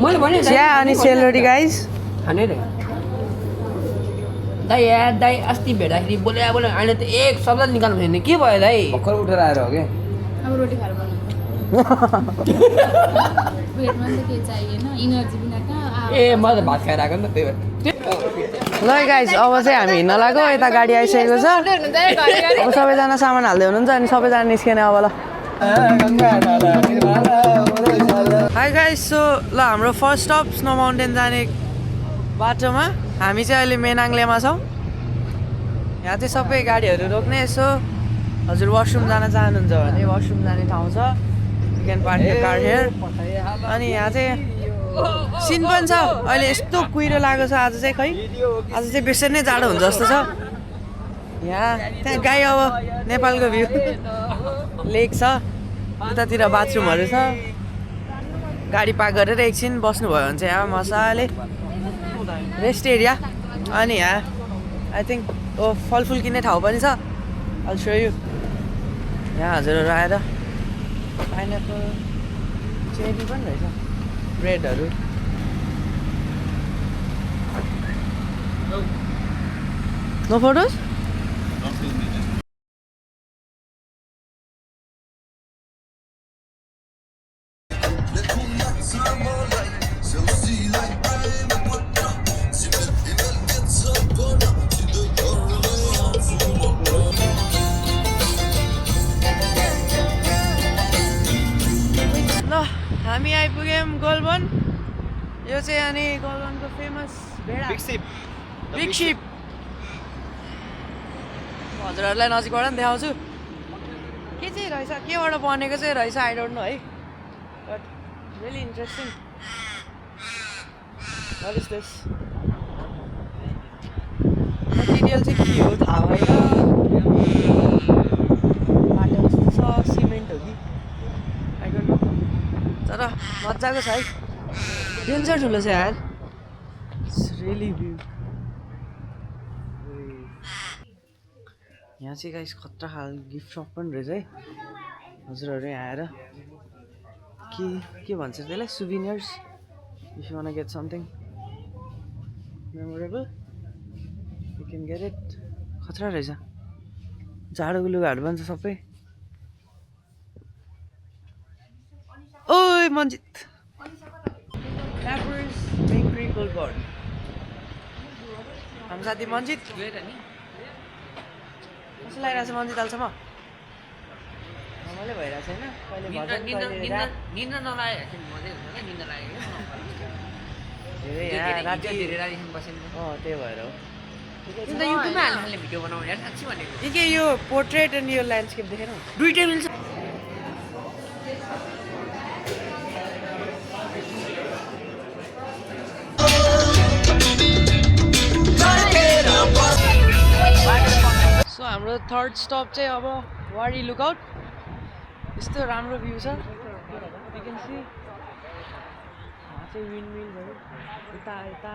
मैले भने चिया अनि सेलरोटी गाइस खाने रे दाइ यार दाइ अस्ति भेट्दाखेरि बोले अहिले त एक शब्द निकाल्नु छैन के भयो दाइ भर्खर उठेर आएर हो कि अब रोटी खाएर बनाउनु पेटमा त के चाहिएन इनर्जी बिना कहाँ ए म त भात खाएर आएको नि त त्यही भएर ल गाइस अब चाहिँ हामी हिँड्न लाग्यो यता गाडी आइसकेको छ अब सबैजना सामान हाल्दै हुनुहुन्छ अनि सबैजना निस्किने अब ल हाई गाइस सो ल हाम्रो फर्स्ट स्टप स्नो माउन्टेन जाने बाटोमा हामी चाहिँ अहिले मेनाङलेमा छौँ यहाँ चाहिँ सबै गाडीहरू रोक्ने यसो हजुर वासरुम जान चाहनुहुन्छ भने वासरुम जाने ठाउँ छ you can park your car here अनि यहाँ चाहिँ सिन पनि छ अहिले यस्तो कुहिरो लागेको छ आज चाहिँ खै आज चाहिँ बेसी नै जाडो हुन्छ जस्तो छ यहाँ त्यहाँ गाई अब नेपालको भ्यू लेक छ उतातिर बाथरुमहरू छ गाडी पार्क गरेर एकछिन बस्नुभयो भने चाहिँ यहाँ मजाले रेस्ट एरिया अनि यहाँ आई थिङ्क फलफुल किन्ने ठाउँ पनि छ I'll show you. यहाँ हजुरहरू आएर पाइनएप्पल चेरी पनि रहेछ ब्रेडहरू नो फोटोज हामी आइपुग्यौँ गोलबन यो चाहिँ अनि गोलबनको फेमस भेडा बिग सिप हजुरहरूलाई नजिकबाट पनि देखाउँछु के चाहिँ रहेछ केबाट बनेको चाहिँ रहेछ आई डोन्ट नो है but really interesting what is this material चाहिँ के हो थाहा भएन बाटो कस्तो छ सिमेन्ट हो कि आई डोन्ट नो तर मजाको छ है डेन्जर ठुलो छ यार इट्स रियली भ्यू यहाँ चाहिँ गाइस खतरा खाल गिफ्ट सप पनि रहेछ है हजुरहरू यहाँ आएर के भन्छ त्यसलाई souvenirs if you want get something memorable you can get it खतरा रहेछ जाडोको लुगाहरू पनि छ सबै ओइ मन्जित Flappers Bakery Goldborn हाम्रो साथी मन्जित कसो लागिरहेको छ मन्जित अहिलेसम्म रमाइलो भइरहेको छैन कहिले निन्द्रा नलागेको मजै हुन्छ क्या निन्द्रा लागेको त्यही भएर हो युट्युबमा हाल्ने भिडियो बनाउने यार साँच्ची भनेको के यो पोर्ट्रेट अनि यो ल्यान्डस्केप देखेर दुइटै मिल्छ सो हाम्रो थर्ड स्टप चाहिँ अब वारी लुकआउट यस्तो राम्रो भ्यू छ यु क्यान सी यहाँ चाहिँ विन्ड मिलहरू यता यता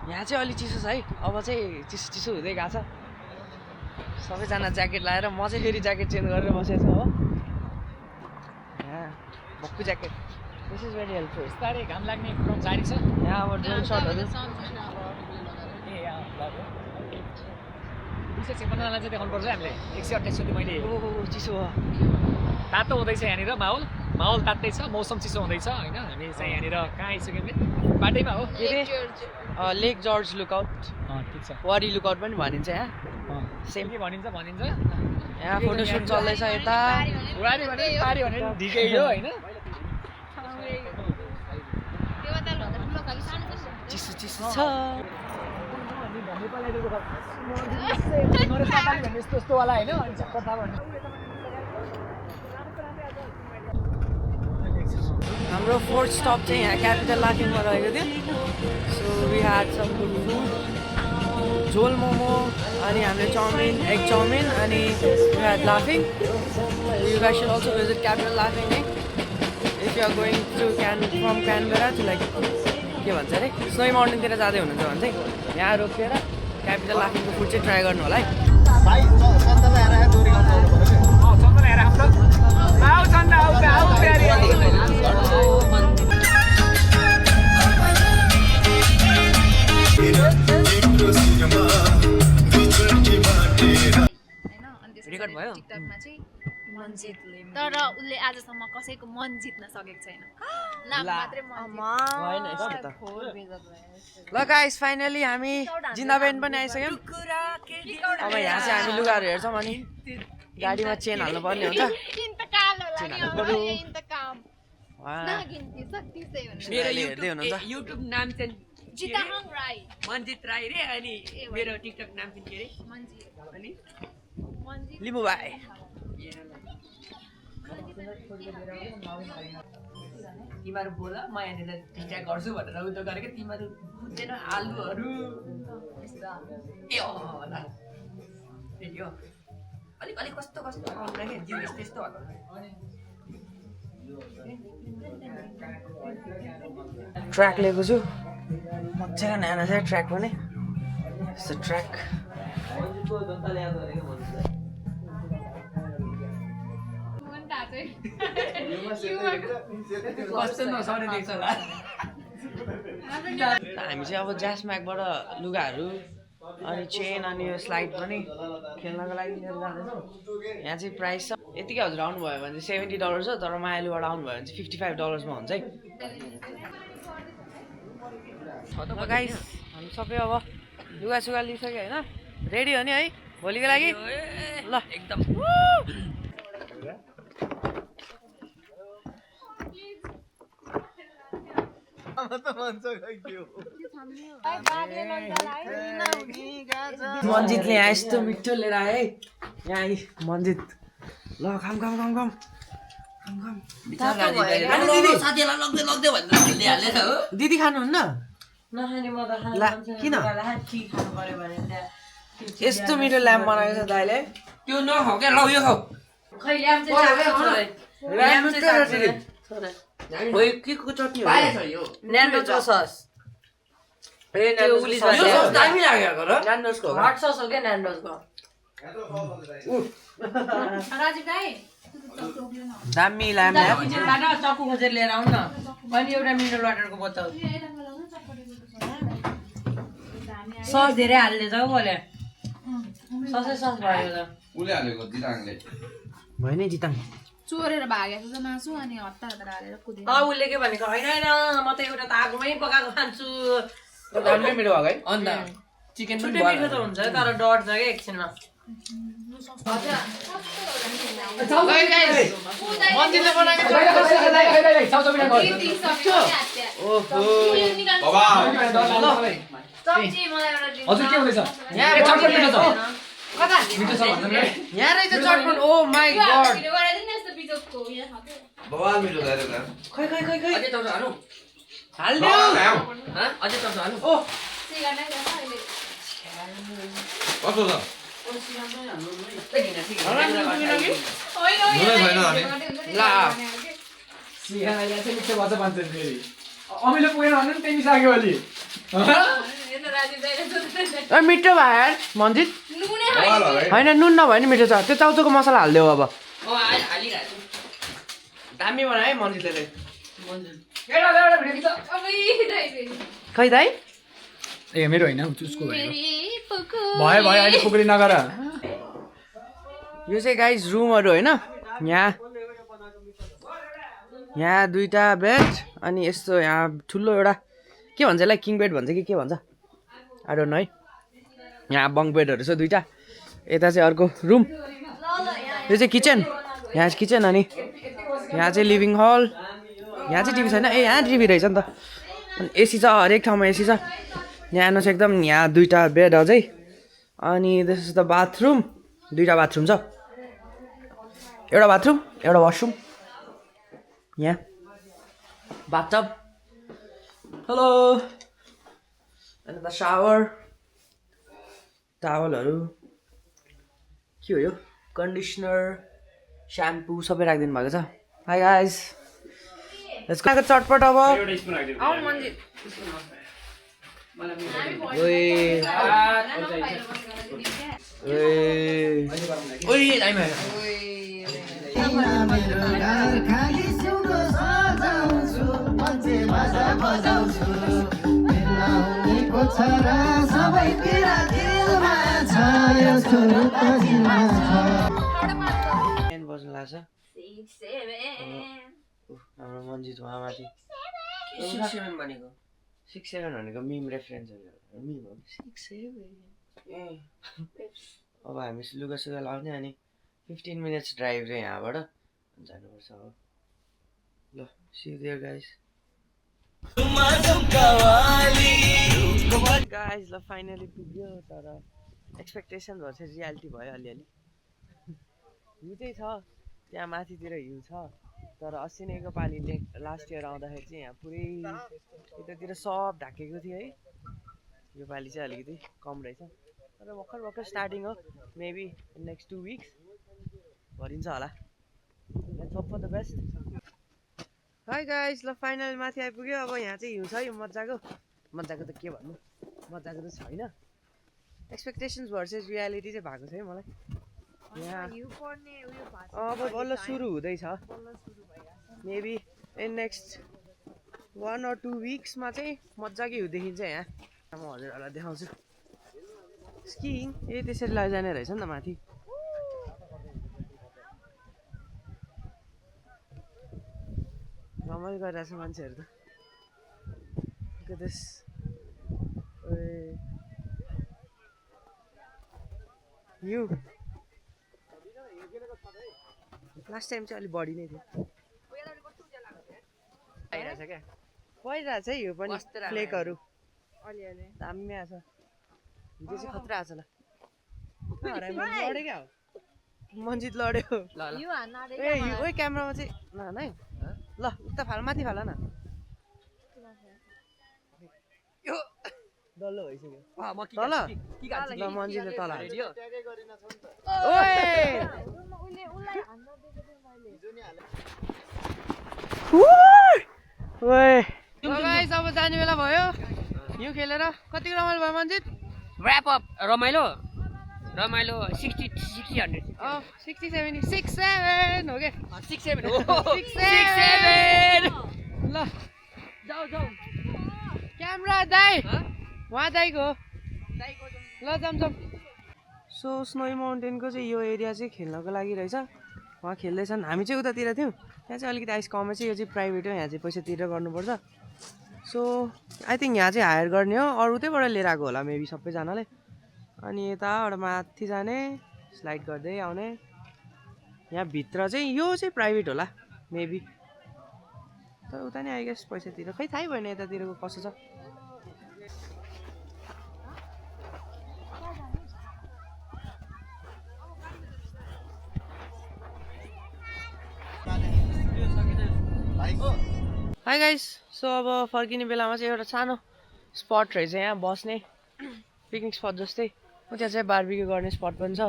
यहाँ चाहिँ अलि चिसो छ है अब चाहिँ चिसो चिसो हुँदै गएको छ सबैजना ज्याकेट लगाएर म चाहिँ फेरि ज्याकेट चेन्ज गरेर बसेको छु हो यहाँ भक्कु jacket this is very helpful बिस्तारै घाम लाग्ने क्रम जारी छ यहाँ अब ड्रोन सटहरू बनाउनलाई चाहिँ देखाउनु पर्छ हामीले 128 मैले चिसो हो तातो हुँदैछ यहाँनिर माहौल तातै छ मौसम चिसो हुँदैछ होइन हामी चाहिँ यहाँनिर कहाँ आइसक्यौँ बाटैमा हो लेक जर्ज लुकआउट ठिक छ वारी लुकआउट पनि भनिन्छ यहाँ सेम के भनिन्छ यहाँ फोटोसुट चल्दैछ यता वारी भने पारी भने ढिकै हो होइन चिसो चिसो छ यस्तो वाला होइन हाम्रो फोर्थ स्टप चाहिँ यहाँ क्यापिटल लाफिङमा रहेको थियो so we had some good food झोल मोमो अनि हामीले चाउमिन एग चाउमिन अनि वी ह्याड लाफिङ you guys should also visit capital लाफिङ है if you are going to from Canberra to like के भन्छ अरे स्नो माउन्टेनतिर जाँदै हुनुहुन्छ भने चाहिँ यहाँ रोकेर क्यापिटल लाफिङको फुड चाहिँ ट्राई गर्नु होला है चन्दन हेर मन्जितले तर उसले आजसम्म कसैको मन जित्न सकेको छैन नाम मात्रै मन होइन यस्तो त ल गाइस फाइनली हामी जिन्दाबेन पनि आइसक्यौँ अब यहाँ चाहिँ हामी लुगाहरू हेर्छौँ अनि गाडीमा चेन हाल्नु पर्ने हुन्छ मेरो हेर्दै हुनुहुन्छ युट्युब नाम चाहिँ जिताहाङ राई मन्जित राई रे अनि मेरो टिकटक नाम चाहिँ के रे मन्जित अनि लिम्बू भाइ तिमीहरू बोल म यहाँनिर ठिकठाक गर्छु भनेर उयो गरेको तिमीहरू बुझ्दैन आलुहरू ए ल यो अलिक अलिक कस्तो कस्तो आउँदैन क्या जिउ यस्तो यस्तो ट्र्याक लिएको छु मजाको नयाँ छ ट्र्याक पनि यस्तो ट्र्याक कस्तो नसर्ने देख्छ होला हामी चाहिँ अब ज्यासम्याकबाट लुगाहरू अनि चेन अनि यो स्लाइड पनि खेल्नको लागि लिएर जाँदैछौँ यहाँ चाहिँ प्राइस छ यतिकै हजुर आउनुभयो भने चाहिँ $70 छ तर मायालुबाट आउनुभयो भने चाहिँ $55 हुन्छ है गाइस हामी सबै अब लुगासुगा लिइसक्यो होइन रेडी हो नि है भोलिको लागि ल एकदम मन्जितले यहाँ यस्तो मिठो लिएर आयो है यहाँ मन्जित ल खाम खाम खाम खाम साथीहरूलाई लग्दै लग्दै भनेर ल्याइहाल्ने त हो दिदी खानुहुन्न ला किन यस्तो मिठो ल्याम्प बनाएको छ दाइले त्यो नखाऊ क्या ल यो खाऊ के को चटनी हो पाएछ यो न्यान्डोजको सस ए यो सस दामी लागेको र न्यान्डोजको हो हट सस हो क्या न्यान्डोजको राजीव दाइ दामी ल्याम्प किचनबाट चक्कु खोजेर लिएर आउनु न अनि एउटा मिनरल वाटरको बोतल सस धेरै हाल्दैछ हौ बोले ससै सस भयो त उसले हालेको दिराङले भयो नि जिताङ चोरेर भागेको छ मासु अनि हत्ता हत्ता हालेर कुदेर उसले के भनेको होइन होइन म त एउटा त आगोमै पकाएको खान्छु दामी मिठो भएको है अन्त चिकन पनि छुट्टै मिठो त हुन्छ तर डढ्छ क्या एकछिनमा मन्जितले बनाएको हजुर के हुँदैछ चटपट मिठो छ मिठो छ भन्नु यहाँ रहेछ चटपट ओ माई गॉड बवाल मिठो दाइले त खै खै खै खै अझै चौचो हालौ हाल्नु अझै चौचो हालौ ओ कस्तो छ सिंहलाई चाहिँ मिठो भन्छ भन्छन् फेरि अमिलो पुगेन भने पनि त्यही सक्यो अलि मिठो भयो यार मन्जित बवाल हो है होइन नुन नभए नि मिठो छ त्यो चाउचोको मसला हालिदेऊ अब हालिरहेको दामी बनायो है मन्जितले खै दाइ ए मेरो होइन उसको भयो भयो अहिले खुकुरी नगर यो चाहिँ गाइज रुमहरू होइन यहाँ दुईटा बेड अनि यस्तो यहाँ ठुलो एउटा के भन्छ यसलाई किङ बेड भन्छ कि के भन्छ आई डोन्ट नो है यहाँ बङ्क बेडहरू छ दुईटा यता चाहिँ अर्को रुम यो चाहिँ किचन यहाँ चाहिँ किचन अनि यहाँ चाहिँ लिभिङ हल यहाँ चाहिँ टिभी छैन ए यहाँ टिभी रहेछ नि त अनि एसी छ हरेक ठाउँमा एसी छ न्यानो छ एकदम यहाँ दुईटा बेड अझै अनि दिस इज द बाथरुम दुईटा बाथरुम छ एउटा बाथरुम एउटा वासरुम यहाँ बाथटब हेलो अनि द सावर टावलहरू के हो यो कन्डिसनर स्याम्पू सबै राखिदिनु भएको छ हाई गाइस यसको चटपट अब बज्नु लाग्छ 6 7 हाम्रो मन्जित उहाँ माथि 6-7 भनेको 6-7 भनेको मिम रेफरेन्स हो मिम हो 6-7 ए अब हामी लुगा सुगा लाउने अनि 15 मिनट्स ड्राइभ चाहिँ यहाँबाट जानुपर्छ अब ल see you there guys guys ल फाइनली पुग्यो तर एक्सपेक्टेसन भर्सेस रियालिटी भयो अलिअलि हिउँ चाहिँ छ त्यहाँ माथितिर हिउँ छ तर अस्ति नैको पालिले लास्ट इयर आउँदाखेरि चाहिँ यहाँ पुरै यतातिर सब ढाकेको थियो है यो पालि चाहिँ अलिकति कम रहेछ तर भर्खर स्टार्टिङ हो मेबी नेक्स्ट 2 विक्स भरिन्छ होला let's hope for the best hi guys ल फाइनल माथि आइपुग्यो अब यहाँ चाहिँ हिउँ छ यो मजाको त के भन्नु मजाको त छैन एक्सपेक्टेसन्स भर्सेस रियालिटी चाहिँ भएको छ है मलाई यहाँ अब बल्ल सुरु हुँदैछ मेबी इन नेक्स्ट 1 or 2 विक्समा चाहिँ मजाकै हिउँ देखिन्छ यहाँ म हजुरहरूलाई देखाउँछु स्किङ त्यसरी लैजाने रहेछ नि त माथि रमाइलो गरिरहेको छ मान्छेहरू त हिउँ लास्ट टाइम चाहिँ अलिक बढी नै थियो आइरहेछ क्या परिरहेछ है यो पनि फ्लेकहरू दामी आएको छ हिजो चाहिँ खतरा आएको छ ल लड्यो क्या हो मन्जित लड्यो ए यो क्यामेरामा चाहिँ न है ल उता फाल माथि फाल न डल्लो भइसक्यो तल ल मन्जितले तल अब जाने बेला भयो हिउँ खेलेर कतिको रमाइलो भयो मन्जित ऱ्याप अप रमाइलो 60 100 60 70 6 7 हो क्या 6 7 हो 6 7 ल जाऊ क्यामेरा दाइ उहाँ दाइको ल जाम सो स्नो माउन्टेनको चाहिँ यो एरिया चाहिँ खेल्नको लागि रहेछ उहाँ खेल्दैछन् हामी चाहिँ उतातिर थियौँ त्यहाँ चाहिँ अलिकति आइस कमै छ यो चाहिँ प्राइभेट हो यहाँ चाहिँ पैसा तिरेर गर्नुपर्छ सो आई थिङ्क यहाँ चाहिँ हायर गर्ने हो अरू त्यहीबाट लिएर आएको होला मेबी सबैजनाले अनि यताबाट माथि जाने स्लाइड गर्दै आउने यहाँभित्र चाहिँ यो चाहिँ प्राइभेट होला मेबी तर उता नि आई गेस पैसा तिरेर खै थाहै भएन यतातिरको कसो छ हाई गाइस सो अब फर्किने बेलामा चाहिँ एउटा सानो स्पट रहेछ यहाँ बस्ने पिकनिक स्पट जस्तै त्यहाँ चाहिँ बार्बिक्यू गर्ने स्पट पनि छ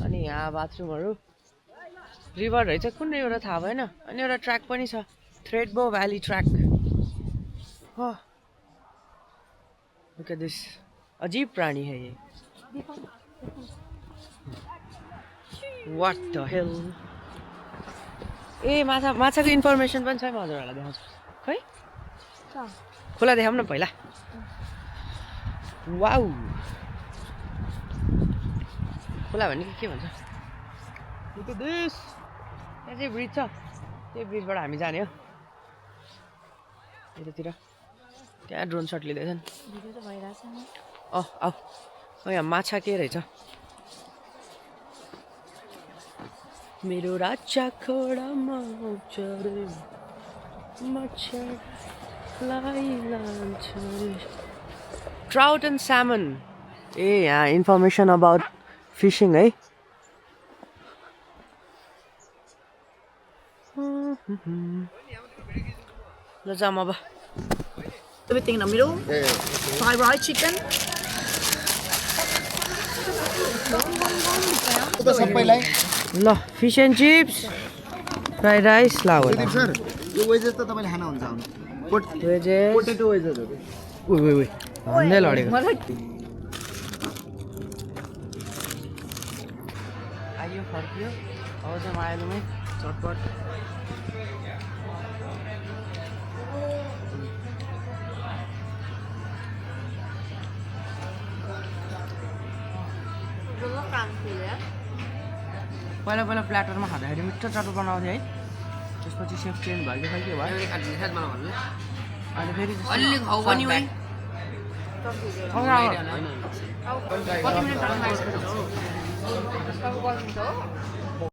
अनि यहाँ बाथरुमहरू रिभर रहेछ कुन एउटा थाहा भएन अनि एउटा ट्र्याक पनि छ थ्रेडबो भ्याली ट्र्याक हो लुक एट दिस अजीब प्राणी है ये व्हाट द हेल ए माछाको इन्फर्मेसन पनि छ म हजुरहरूलाई देखाउँछु खै खोला देखाउँ न पहिला वाउ खोला भनेको के भन्छ लुक एट दिस यहाँ चाहिँ ब्रिज छ त्यही ब्रिजबाट हामी जाने हो यतातिर त्यहाँ ड्रोन सट लिँदैछन् आऊ यहाँ माछा के रहेछ मेरो राजा खोडामा आउँछ रे मच्छरलाई लान्छ रे ट्राउट एन्ड स्यामन ए यहाँ इन्फर्मेसन अबाउट फिसिङ है ल जाम अब Everything in the middle. Fried chicken. ल fees and chips fried rice ला सर यो वेजेस त तपाईले खाना हुन्छ आउनु वेजेस पोटेटो वेजेसहरु उइ भन्दै लडेको आइयो फर्कियो अब चाहिँ मायालुमै चटपट पहिला पहिला प्ल्याटरमा खाँदाखेरि मिठो चटो बनाउँथ्यो है त्यसपछि सेफ चेन्ज भयो खै के भयो अहिले फेरि अलि खाऊ पनि वै कति मिनट अब गर्नुहुन्छ हो